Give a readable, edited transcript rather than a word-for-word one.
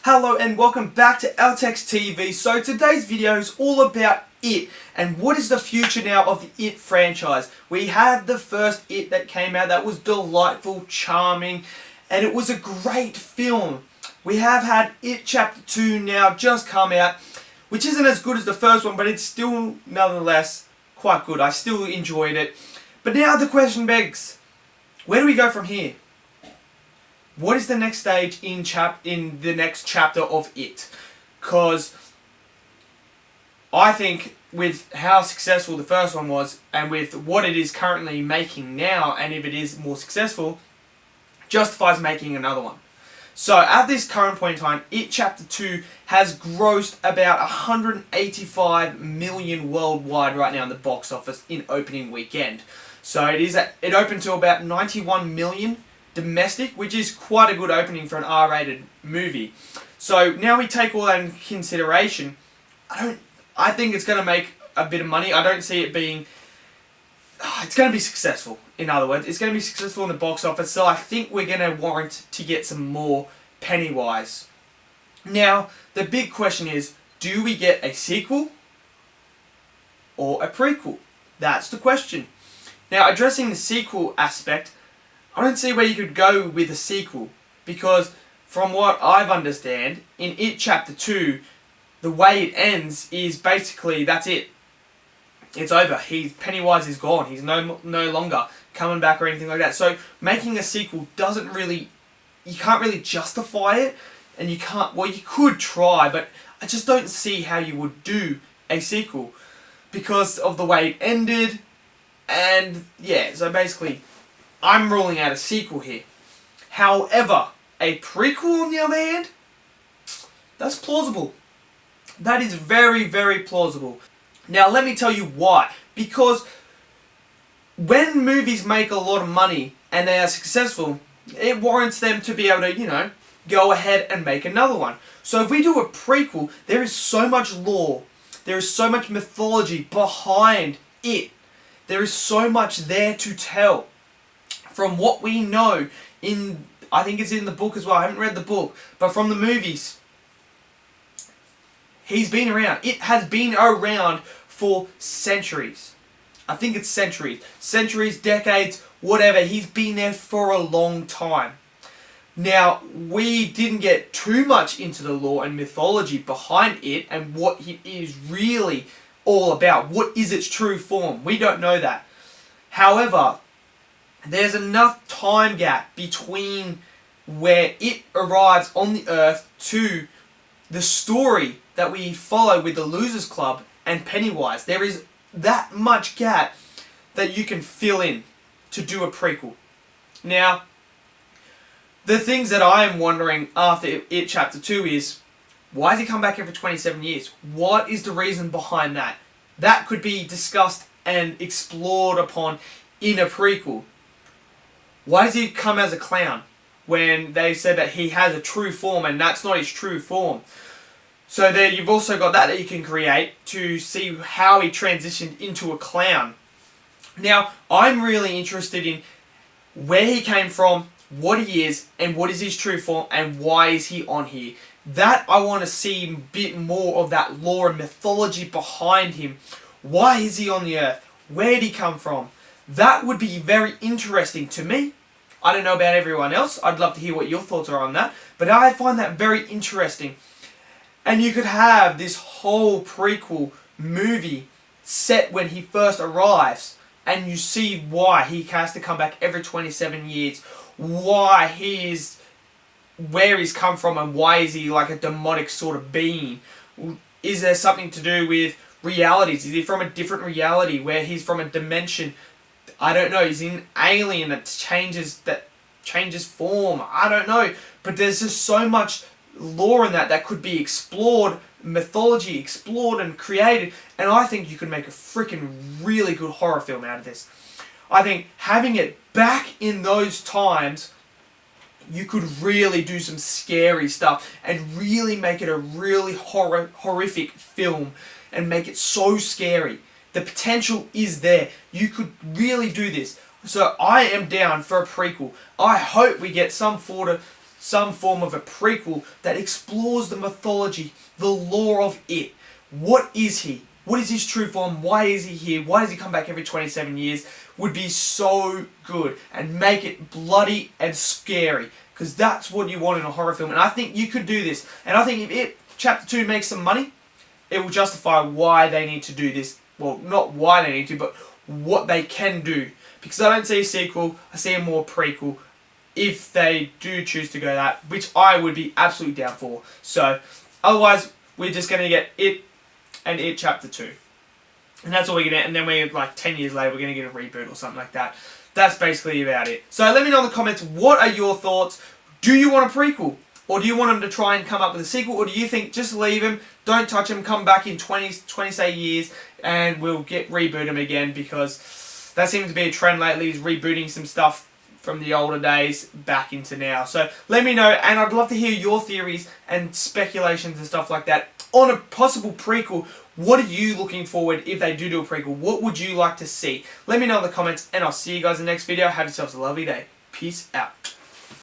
Hello and welcome back to Altex TV. So today's video is all about It and what is the future now of the It franchise. We had the first It that came out that was delightful, charming, and it was a great film. We have had It Chapter 2 now just come out, which isn't as good as the first one, but it's still nonetheless quite good. I still enjoyed it. But now the question begs, where do we go from here? What is the next stage in the next chapter of It? Because I think with how successful the first one was, and with what it is currently making now, and if it is more successful, justifies making another one. So at this current point in time, It Chapter 2 has grossed about 185 million worldwide right now in the box office in opening weekend. So it opened to about 91 million domestic, which is quite a good opening for an R-rated movie. So now we take all that into consideration. I think it's going to make a bit of money. I don't see it being... It's going to be successful, in other words. It's going to be successful in the box office, so I think we're going to warrant to get some more Pennywise. Now, the big question is, do we get a sequel or a prequel? That's the question. Now, addressing the sequel aspect, I don't see where you could go with a sequel, because from what I've understand, in It Chapter 2, the way it ends is basically, that's it. It's over. Pennywise is gone. He's no longer coming back or anything like that. So making a sequel doesn't really, you can't really justify it, and you can't, well, you could try, but I just don't see how you would do a sequel because of the way it ended, and yeah, so basically I'm ruling out a sequel here. However, a prequel on the other hand, that's plausible. That is very, very plausible. Now let me tell you why. Because when movies make a lot of money and they are successful, it warrants them to be able to, go ahead and make another one. So if we do a prequel, there is so much lore, there is so much mythology behind it. There is so much there to tell. From what we know I think it's in the book as well, I haven't read the book, but from the movies, he's been around. It has been around for centuries. I think it's centuries. Centuries, decades, whatever. He's been there for a long time. Now, we didn't get too much into the lore and mythology behind it and what it is really all about. What is its true form? We don't know that. However, there's enough time gap between where it arrives on the Earth to the story that we follow with the Losers Club and Pennywise. There is that much gap that you can fill in to do a prequel. Now, the things that I am wondering after It Chapter 2 is, why does he come back every 27 years? What is the reason behind that? That could be discussed and explored upon in a prequel. Why does he come as a clown when they said that he has a true form and that's not his true form? So then you've also got that you can create to see how he transitioned into a clown. Now, I'm really interested in where he came from, what he is, and what is his true form, and why is he on here. That I want to see a bit more of that lore and mythology behind him. Why is he on the Earth? Where did he come from? That would be very interesting to me. I don't know about everyone else. I'd love to hear what your thoughts are on that. But I find that very interesting. And you could have this whole prequel movie set when he first arrives. And you see why he has to come back every 27 years. Why he is... where he's come from and why is he like a demonic sort of being. Is there something to do with realities? Is he from a different reality where he's from a dimension? I don't know. He's an alien that changes form. I don't know. But there's just so much lore in that could be explored, mythology explored and created, and I think you could make a freaking really good horror film out of this. I think having it back in those times, you could really do some scary stuff and really make it a really horrific film and make it so scary. The potential is there. You could really do this. So I am down for a prequel. I hope we get some some form of a prequel that explores the mythology, the lore of it. What is he? What is his true form? Why is he here? Why does he come back every 27 years? Would be so good and make it bloody and scary, because that's what you want in a horror film. And I think you could do this. And I think if it Chapter 2 makes some money, it will justify why they need to do this. Well, not why they need to, but what they can do. Because I don't see a sequel, I see a more prequel if they do choose to go that, which I would be absolutely down for. So, otherwise, we're just going to get It and It Chapter 2. And that's all we're going to get. And then we're like 10 years later, we're going to get a reboot or something like that. That's basically about it. So let me know in the comments, what are your thoughts? Do you want a prequel? Or do you want them to try and come up with a sequel? Or do you think just leave him, don't touch him, come back in 20 say years and we'll reboot him again? Because that seems to be a trend lately, is rebooting some stuff from the older days back into now. So let me know, and I'd love to hear your theories and speculations and stuff like that on a possible prequel. What are you looking forward if they do a prequel? What would you like to see? Let me know in the comments, and I'll see you guys in the next video. Have yourselves a lovely day. Peace out.